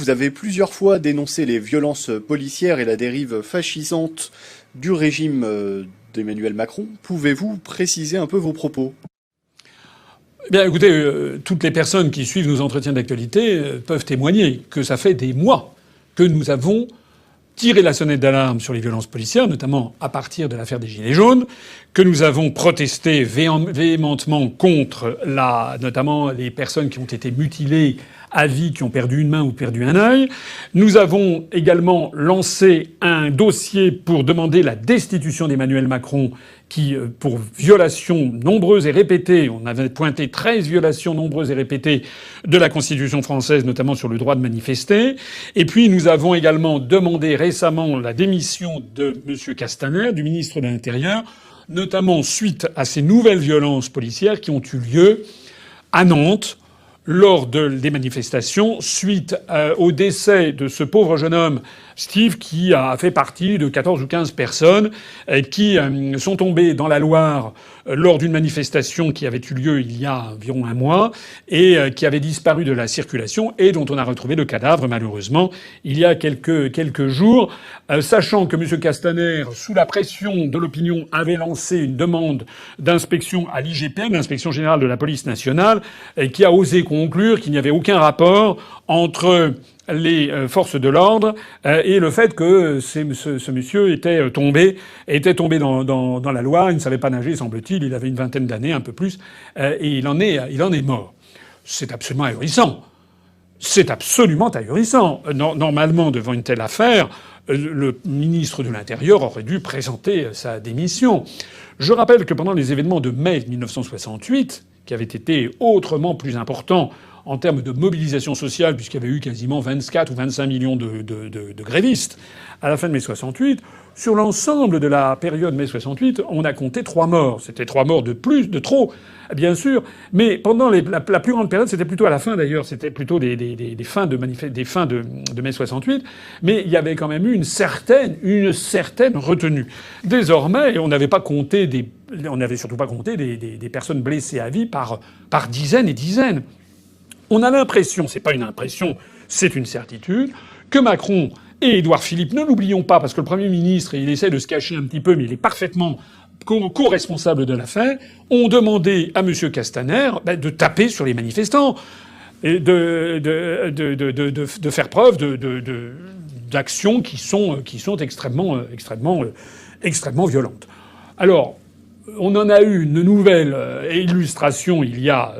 vous avez plusieurs fois dénoncé les violences policières et la dérive fascisante du régime d'Emmanuel Macron. Pouvez-vous préciser un peu vos propos ? Eh bien, écoutez, toutes les personnes qui suivent nos entretiens d'actualité peuvent témoigner que ça fait des mois que nous avons tiré la sonnette d'alarme sur les violences policières, notamment à partir de l'affaire des Gilets jaunes, que nous avons protesté véhémentement contre notamment les personnes qui ont été mutilées à vie, qui ont perdu une main ou perdu un œil. Nous avons également lancé un dossier pour demander la destitution d'Emmanuel Macron, qui, pour violations nombreuses et répétées, on avait pointé 13 violations nombreuses et répétées de la Constitution française, notamment sur le droit de manifester. Et puis nous avons également demandé récemment la démission de M. Castaner, du ministre de l'Intérieur, notamment suite à ces nouvelles violences policières qui ont eu lieu à Nantes, lors des manifestations, suite au décès de ce pauvre jeune homme, Steve, qui a fait partie de 14 ou 15 personnes qui sont tombées dans la Loire lors d'une manifestation qui avait eu lieu il y a environ un mois et qui avait disparu de la circulation et dont on a retrouvé le cadavre, malheureusement, il y a quelques jours. Sachant que M. Castaner, sous la pression de l'opinion, avait lancé une demande d'inspection à l'IGPN, l'Inspection générale de la police nationale, qui a osé conclure qu'il n'y avait aucun rapport entre les forces de l'ordre et le fait que ce monsieur était tombé dans la Loire. Il ne savait pas nager, semble-t-il. Il avait une vingtaine d'années, un peu plus, et il en est mort. C'est absolument ahurissant. C'est absolument ahurissant. Normalement, devant une telle affaire, le ministre de l'Intérieur aurait dû présenter sa démission. Je rappelle que pendant les événements de mai 1968, qui avaient été autrement plus importants en termes de mobilisation sociale, puisqu'il y avait eu quasiment 24 ou 25 millions de grévistes à la fin de mai 68, sur l'ensemble de la période mai 68, on a compté 3 morts. C'était 3 morts de trop, bien sûr. Mais pendant la plus grande période, c'était plutôt à la fin d'ailleurs, c'était plutôt des fins de mai 68. Mais il y avait quand même eu une certaine retenue. Désormais, on n'avait surtout pas compté des personnes blessées à vie par dizaines et dizaines. On a l'impression, c'est pas une impression, c'est une certitude, que Macron et Édouard Philippe, ne l'oublions pas, parce que le Premier ministre, il essaie de se cacher un petit peu, mais il est parfaitement co-responsable de l'affaire, ont demandé à M. Castaner de taper sur les manifestants et de faire preuve d'actions qui sont extrêmement violentes. Alors, on en a eu une nouvelle illustration il y a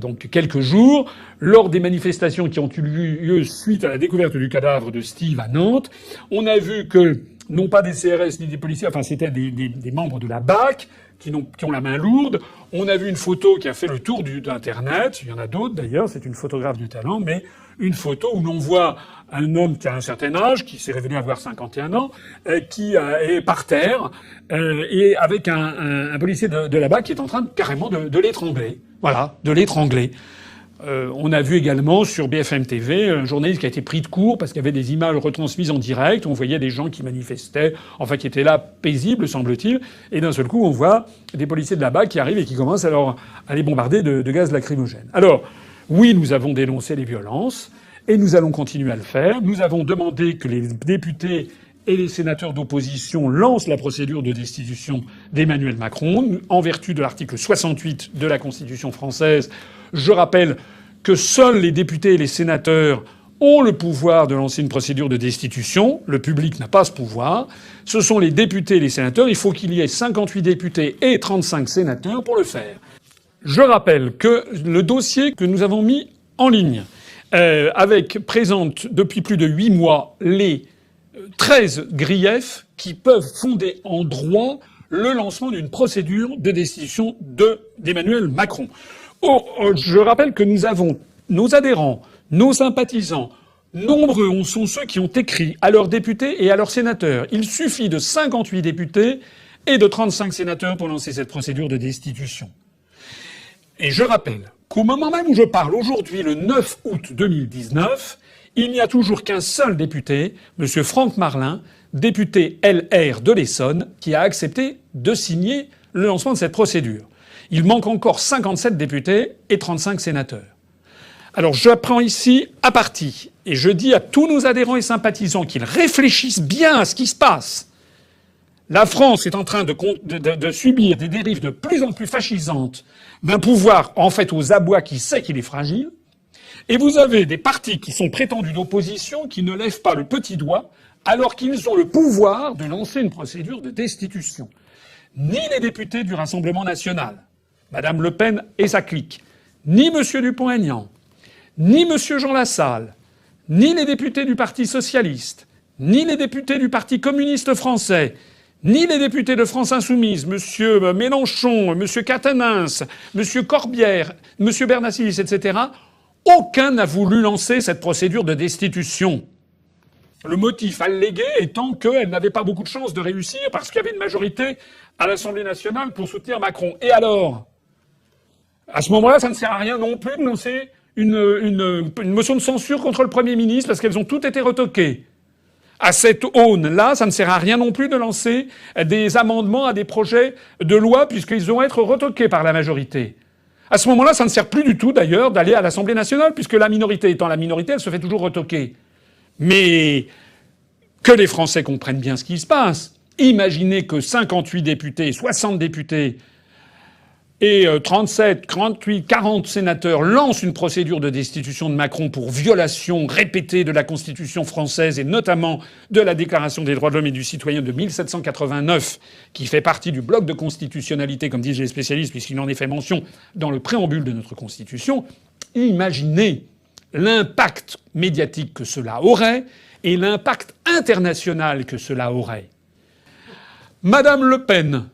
donc quelques jours, lors des manifestations qui ont eu lieu suite à la découverte du cadavre de Steve à Nantes. On a vu que, non pas des CRS ni des policiers, enfin c'était des membres de la BAC qui ont la main lourde. On a vu une photo qui a fait le tour d'Internet. Il y en a d'autres d'ailleurs, c'est une photographe de talent, mais une photo où l'on voit un homme qui a un certain âge, qui s'est révélé avoir 51 ans, qui est par terre, et avec un policier de la BAC qui est en train carrément de l'étrangler. Voilà, de l'étrangler. On a vu également sur BFM TV un journaliste qui a été pris de court parce qu'il y avait des images retransmises en direct. On voyait des gens qui manifestaient, enfin qui étaient là paisibles, semble-t-il. Et d'un seul coup, on voit des policiers de la BAC qui arrivent et qui commencent alors à les bombarder de gaz lacrymogène. Alors, oui, nous avons dénoncé les violences et nous allons continuer à le faire. Nous avons demandé que les députés et les sénateurs d'opposition lancent la procédure de destitution d'Emmanuel Macron en vertu de l'article 68 de la Constitution française. Je rappelle que seuls les députés et les sénateurs ont le pouvoir de lancer une procédure de destitution. Le public n'a pas ce pouvoir. Ce sont les députés et les sénateurs. Il faut qu'il y ait 58 députés et 35 sénateurs pour le faire. Je rappelle que le dossier que nous avons mis en ligne présente depuis plus de 8 mois les 13 griefs qui peuvent fonder en droit le lancement d'une procédure de destitution d'Emmanuel Macron. Je rappelle que nous avons nos adhérents, nos sympathisants, nombreux sont ceux qui ont écrit à leurs députés et à leurs sénateurs. Il suffit de 58 députés et de 35 sénateurs pour lancer cette procédure de destitution. Et je rappelle qu'au moment même où je parle, aujourd'hui, le 9 août 2019, il n'y a toujours qu'un seul député, M. Franck Marlin, député LR de l'Essonne, qui a accepté de signer le lancement de cette procédure. Il manque encore 57 députés et 35 sénateurs. Alors j'apprends ici à partie et je dis à tous nos adhérents et sympathisants qu'ils réfléchissent bien à ce qui se passe. La France est en train de subir des dérives de plus en plus fascisantes d'un pouvoir, en fait, aux abois qui sait qu'il est fragile. Et vous avez des partis qui sont prétendus d'opposition qui ne lèvent pas le petit doigt alors qu'ils ont le pouvoir de lancer une procédure de destitution. Ni les députés du Rassemblement national, Madame Le Pen et sa clique, ni M. Dupont-Aignan, ni M. Jean Lassalle, ni les députés du Parti socialiste, ni les députés du Parti communiste français, ni les députés de France Insoumise, M. Mélenchon, M. Catanins, M. Corbière, M. Bernassis, etc., aucun n'a voulu lancer cette procédure de destitution. Le motif allégué étant qu'elle n'avait pas beaucoup de chances de réussir parce qu'il y avait une majorité à l'Assemblée nationale pour soutenir Macron. Et alors ? À ce moment-là, ça ne sert à rien non plus de lancer une motion de censure contre le Premier ministre parce qu'elles ont toutes été retoquées. À cette aune-là, ça ne sert à rien non plus de lancer des amendements à des projets de loi puisqu'ils vont être retoqués par la majorité. À ce moment-là, ça ne sert plus du tout d'ailleurs d'aller à l'Assemblée nationale puisque la minorité étant la minorité, elle se fait toujours retoquer. Mais que les Français comprennent bien ce qui se passe. Imaginez que 58 députés, 60 députés et 37, 38, 40 sénateurs lancent une procédure de destitution de Macron pour violation répétée de la Constitution française et notamment de la Déclaration des droits de l'homme et du citoyen de 1789, qui fait partie du bloc de constitutionnalité, comme disent les spécialistes, puisqu'il en est fait mention dans le préambule de notre Constitution. Imaginez l'impact médiatique que cela aurait et l'impact international que cela aurait. Madame Le Pen,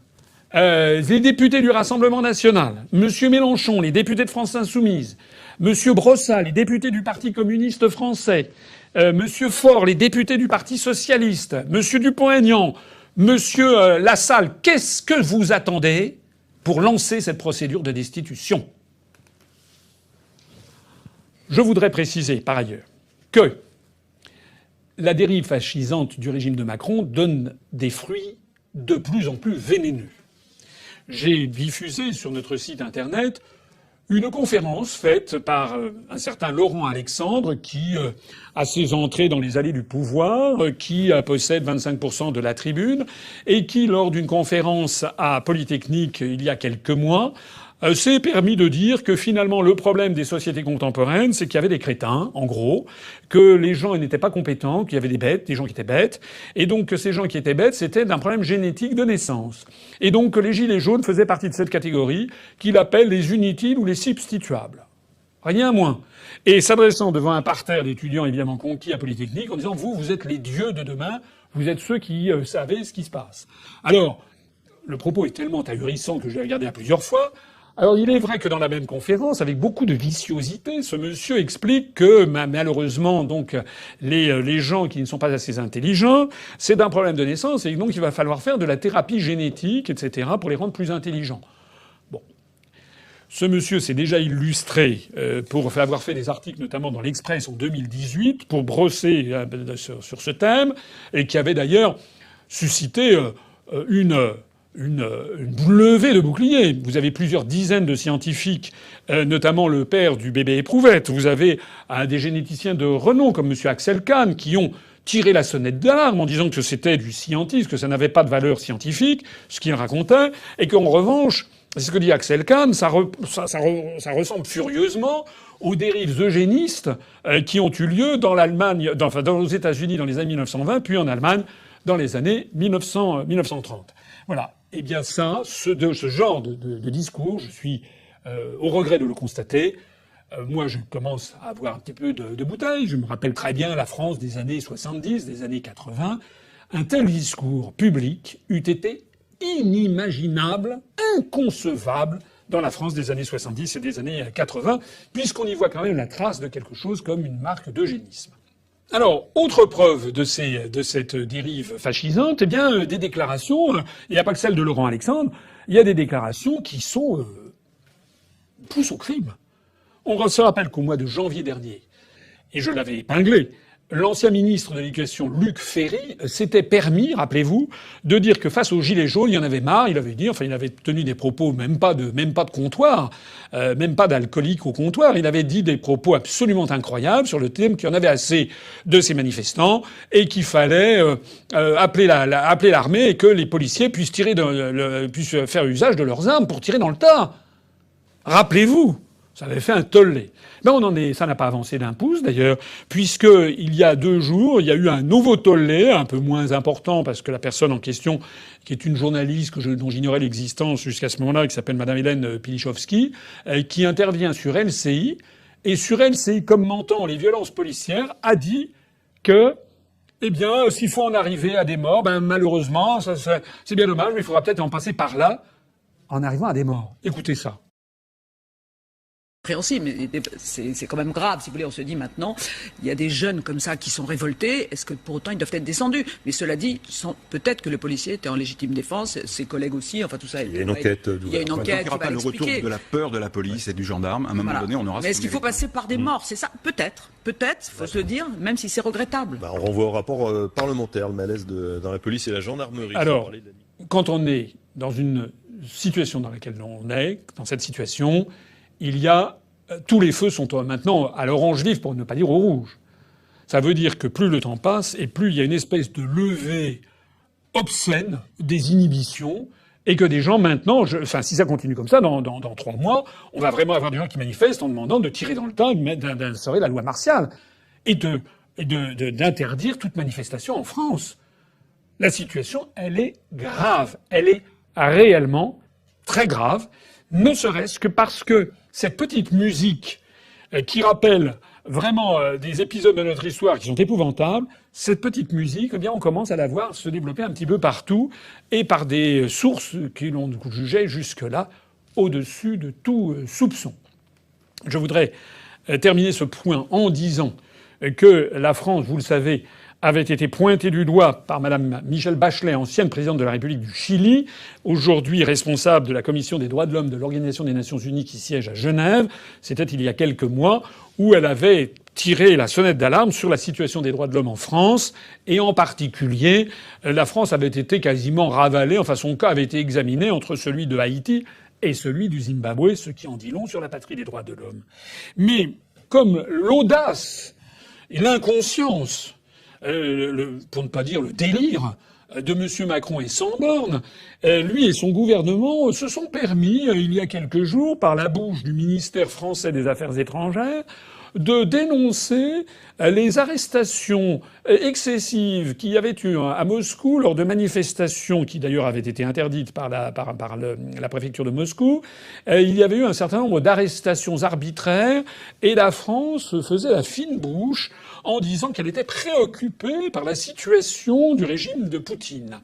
les députés du Rassemblement national, Monsieur Mélenchon, les députés de France Insoumise, Monsieur Brossat, les députés du Parti communiste français, Monsieur Faure, les députés du Parti socialiste, Monsieur Dupont-Aignan, Monsieur Lassalle, qu'est-ce que vous attendez pour lancer cette procédure de destitution ? Je voudrais préciser, par ailleurs, que la dérive fascisante du régime de Macron donne des fruits de plus en plus vénéneux. J'ai diffusé sur notre site internet une conférence faite par un certain Laurent Alexandre qui a ses entrées dans les allées du pouvoir, qui possède 25% de la tribune et qui, lors d'une conférence à Polytechnique il y a quelques mois, s'est permis de dire que finalement le problème des sociétés contemporaines, c'est qu'il y avait des crétins, en gros, que les gens n'étaient pas compétents, qu'il y avait des bêtes, des gens qui étaient bêtes, et donc que ces gens qui étaient bêtes, c'était d'un problème génétique de naissance. Et donc que les gilets jaunes faisaient partie de cette catégorie qu'il appelle les inutiles ou les substituables. Rien moins. Et s'adressant devant un parterre d'étudiants évidemment conquis à Polytechnique en disant vous êtes les dieux de demain, vous êtes ceux qui savez ce qui se passe. Alors, le propos est tellement ahurissant que je l'ai regardé à plusieurs fois. Alors il est vrai que dans la même conférence, avec beaucoup de viciosité, ce monsieur explique que malheureusement donc les gens qui ne sont pas assez intelligents, c'est d'un problème de naissance et donc il va falloir faire de la thérapie génétique, etc. pour les rendre plus intelligents. Bon, ce monsieur s'est déjà illustré pour avoir fait des articles notamment dans l'Express en 2018 pour brosser sur ce thème et qui avait d'ailleurs suscité une levée de boucliers. Vous avez plusieurs dizaines de scientifiques, notamment le père du bébé éprouvette. Vous avez des généticiens de renom comme M. Axel Kahn qui ont tiré la sonnette d'alarme en disant que c'était du scientisme, que ça n'avait pas de valeur scientifique, ce qu'il racontait, et qu'en revanche, c'est ce que dit Axel Kahn, ça ressemble furieusement aux dérives eugénistes qui ont eu lieu dans l'Allemagne, aux États-Unis dans les années 1920, puis en Allemagne dans les années 1930. Voilà. Eh bien ça, ce genre de discours, je suis au regret de le constater. Moi, je commence à avoir un petit peu de bouteille. Je me rappelle très bien la France des années 70, des années 80. Un tel discours public eût été inimaginable, inconcevable dans la France des années 70 et des années 80, puisqu'on y voit quand même la trace de quelque chose comme une marque d'eugénisme. Alors, autre preuve de cette dérive fascisante, eh bien, des déclarations, il n'y a pas que celle de Laurent Alexandre, il y a des déclarations qui sont poussent au crime. On se rappelle qu'au mois de janvier dernier, et je l'avais épinglé, l'ancien ministre de l'Éducation, Luc Ferry, s'était permis, rappelez-vous, de dire que face aux gilets jaunes, il y en avait marre. Il avait dit, enfin, il avait tenu des propos même pas de comptoir, même pas d'alcoolique au comptoir. Il avait dit des propos absolument incroyables sur le thème qu'il y en avait assez de ces manifestants et qu'il fallait appeler l'armée et que les policiers puissent puissent faire usage de leurs armes pour tirer dans le tas. Rappelez-vous. Ça avait fait un tollé. Ben ça n'a pas avancé d'un pouce d'ailleurs, puisque il y a 2 jours, il y a eu un nouveau tollé, un peu moins important, parce que la personne en question, qui est une journaliste dont j'ignorais l'existence jusqu'à ce moment-là, qui s'appelle Madame Hélène Pilichowski, qui intervient sur LCI, et sur LCI, commentant les violences policières, a dit que, eh bien, s'il faut en arriver à des morts, ben malheureusement, c'est bien dommage, mais il faudra peut-être en passer par là, en arrivant à des morts. Écoutez ça. Compréhensible, mais c'est quand même grave. Si vous voulez, on se dit maintenant, il y a des jeunes comme ça qui sont révoltés. Est-ce que pour autant ils doivent être descendus? Mais cela dit, peut-être que le policier était en légitime défense, ses collègues aussi. Enfin tout ça. Il y a une enquête. Il y a une enquête qui va le retour de la peur de la police et du gendarme. À un moment donné, on aura. Mais est-ce qu'il faut passer par des morts? C'est ça? Peut-être. Faut se le dire, même si c'est regrettable. On renvoie au rapport parlementaire, le malaise dans la police et la gendarmerie. Alors, quand on est dans une situation dans laquelle on est, dans cette situation, il y a tous les feux sont maintenant à l'orange vif, pour ne pas dire au rouge. Ça veut dire que plus le temps passe et plus il y a une espèce de levée obscène des inhibitions et que des gens maintenant, si ça continue comme ça, dans 3 mois, on va vraiment avoir des gens qui manifestent en demandant de tirer dans le tas, d'instaurer la loi martiale et d'interdire toute manifestation en France. La situation, elle est grave. Elle est réellement très grave, ne serait-ce que parce que cette petite musique qui rappelle vraiment des épisodes de notre histoire qui sont épouvantables, cette petite musique, eh bien, on commence à la voir se développer un petit peu partout et par des sources qui l'on jugeait jusque-là au-dessus de tout soupçon. Je voudrais terminer ce point en disant que la France, vous le savez, avait été pointée du doigt par Madame Michelle Bachelet, ancienne présidente de la République du Chili, aujourd'hui responsable de la Commission des droits de l'homme de l'Organisation des Nations Unies qui siège à Genève. C'était il y a quelques mois, où elle avait tiré la sonnette d'alarme sur la situation des droits de l'homme en France, et en particulier, la France avait été quasiment ravalée, enfin son cas avait été examiné entre celui de Haïti et celui du Zimbabwe, ce qui en dit long sur la patrie des droits de l'homme. Mais comme l'audace et l'inconscience, pour ne pas dire le délire de M. Macron est sans borne, lui et son gouvernement se sont permis, il y a quelques jours, par la bouche du ministère français des Affaires étrangères, de dénoncer les arrestations excessives qu'il y avait eu à Moscou lors de manifestations qui d'ailleurs avaient été interdites par la préfecture de Moscou. Il y avait eu un certain nombre d'arrestations arbitraires et la France faisait la fine bouche en disant qu'elle était préoccupée par la situation du régime de Poutine.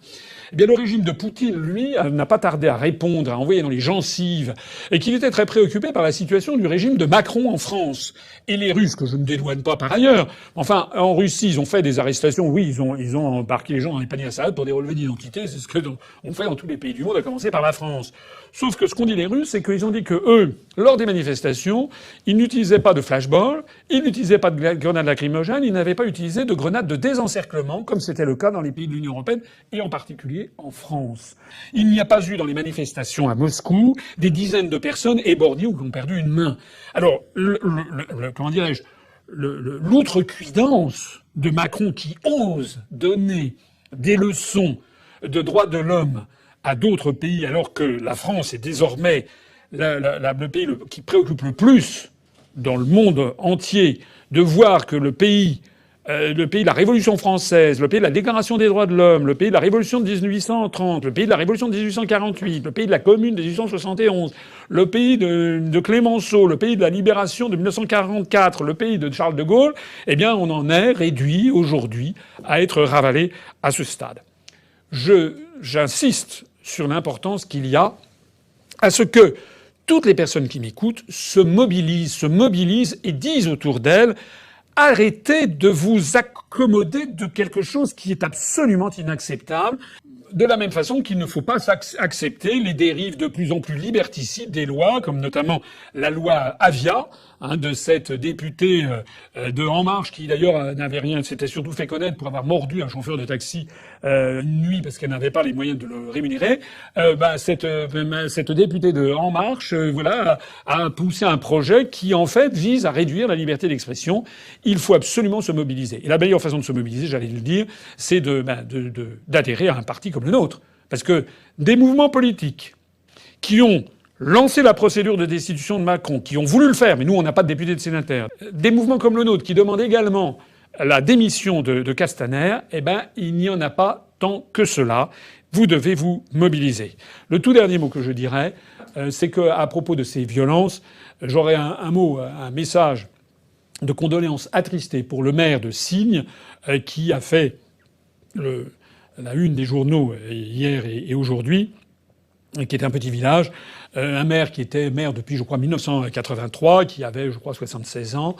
Eh bien, le régime de Poutine, lui, n'a pas tardé à répondre, à envoyer dans les gencives, et qu'il était très préoccupé par la situation du régime de Macron en France. Et les Russes, que je ne dédouane pas par ailleurs, enfin, en Russie, ils ont fait des arrestations, oui, ils ont embarqué les gens dans les paniers à salade pour des relevés d'identité, c'est ce que on fait dans tous les pays du monde, à commencer par la France. Sauf que ce qu'ont dit les Russes, c'est qu'ils ont dit que eux, lors des manifestations, ils n'utilisaient pas de flashball, ils n'utilisaient pas de grenades lacrymogènes, ils n'avaient pas utilisé de grenades de désencerclement, comme c'était le cas dans les pays de l'Union européenne, et en particulier en France. Il n'y a pas eu dans les manifestations à Moscou des dizaines de personnes éborgnées ou qui ont perdu une main. Alors, comment dirais-je, l'outrecuidance de Macron qui ose donner des leçons de droits de l'homme à d'autres pays, alors que la France est désormais le pays qui préoccupe le plus dans le monde entier de voir que le pays de la Révolution française, le pays de la Déclaration des droits de l'homme, le pays de la Révolution de 1830, le pays de la Révolution de 1848, le pays de la Commune de 1871, le pays de Clémenceau, le pays de la Libération de 1944, le pays de Charles de Gaulle, eh bien, on en est réduit aujourd'hui à être ravalé à ce stade. J'insiste sur l'importance qu'il y a à ce que toutes les personnes qui m'écoutent se mobilisent et disent autour d'elles « Arrêtez de vous accommoder de quelque chose qui est absolument inacceptable. De la même façon qu'il ne faut pas accepter les dérives de plus en plus liberticides des lois, comme notamment la loi Avia, de cette députée de En Marche, qui d'ailleurs n'avait rien, s'était surtout fait connaître pour avoir mordu un chauffeur de taxi une nuit parce qu'elle n'avait pas les moyens de le rémunérer. Cette députée de En Marche, a poussé un projet qui en fait vise à réduire la liberté d'expression. Il faut absolument se mobiliser. Et la meilleure façon de se mobiliser, j'allais le dire, c'est d'adhérer à un parti comme le nôtre. Parce que des mouvements politiques qui ont lancé la procédure de destitution de Macron, qui ont voulu le faire, mais nous on n'a pas de députés de sénateurs, des mouvements comme le nôtre qui demandent également la démission de Castaner, il n'y en a pas tant que cela. Vous devez vous mobiliser. Le tout dernier mot que je dirais, c'est qu'à propos de ces violences, j'aurais un message de condoléances attristées pour le maire de Signes, qui a fait la une des journaux hier et aujourd'hui, qui était un petit village, un maire qui était maire depuis, je crois, 1983, qui avait, je crois, 76 ans,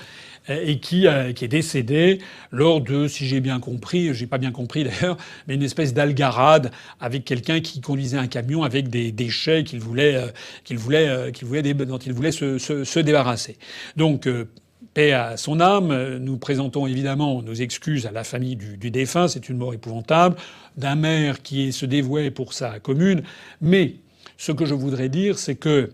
et qui est décédé lors de, si j'ai bien compris, j'ai pas bien compris d'ailleurs, mais une espèce d'algarade avec quelqu'un qui conduisait un camion avec des déchets dont il voulait se débarrasser. Donc, paix à son âme. Nous présentons évidemment nos excuses à la famille du défunt. C'est une mort épouvantable d'un maire qui se dévouait pour sa commune. Mais ce que je voudrais dire, c'est que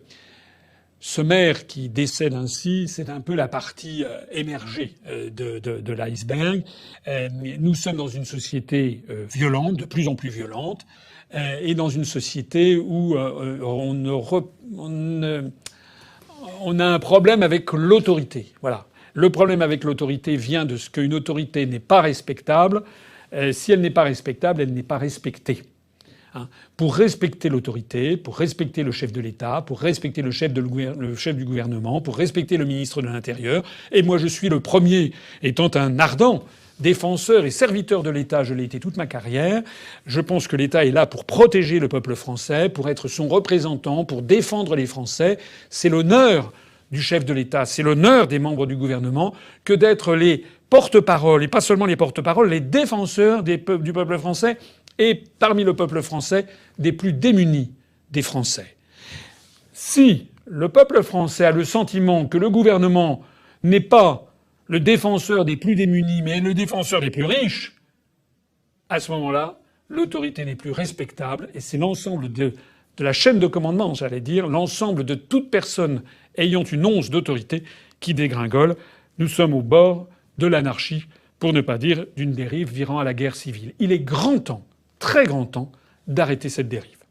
ce maire qui décède ainsi, c'est un peu la partie émergée de l'iceberg. Nous sommes dans une société violente, de plus en plus violente, et dans une société où on a un problème avec l'autorité. Voilà. Le problème avec l'autorité vient de ce qu'une autorité n'est pas respectable. Si elle n'est pas respectable, elle n'est pas respectée. Pour respecter l'autorité, pour respecter le chef de l'État, pour respecter le chef du gouvernement, pour respecter le ministre de l'Intérieur, et moi je suis le premier, étant un ardent défenseur et serviteur de l'État, je l'ai été toute ma carrière. Je pense que l'État est là pour protéger le peuple français, pour être son représentant, pour défendre les Français. C'est l'honneur du chef de l'État, c'est l'honneur des membres du gouvernement que d'être les porte-parole, et pas seulement les porte-parole, les défenseurs du peuple français, et parmi le peuple français, des plus démunis des Français. Si le peuple français a le sentiment que le gouvernement n'est pas le défenseur des plus démunis, mais le défenseur des plus riches, à ce moment-là, l'autorité n'est plus respectable, et c'est l'ensemble de la chaîne de commandement, j'allais dire, l'ensemble de toute personne ayant une once d'autorité qui dégringole. Nous sommes au bord de l'anarchie, pour ne pas dire d'une dérive virant à la guerre civile. Il est grand temps, très grand temps, d'arrêter cette dérive.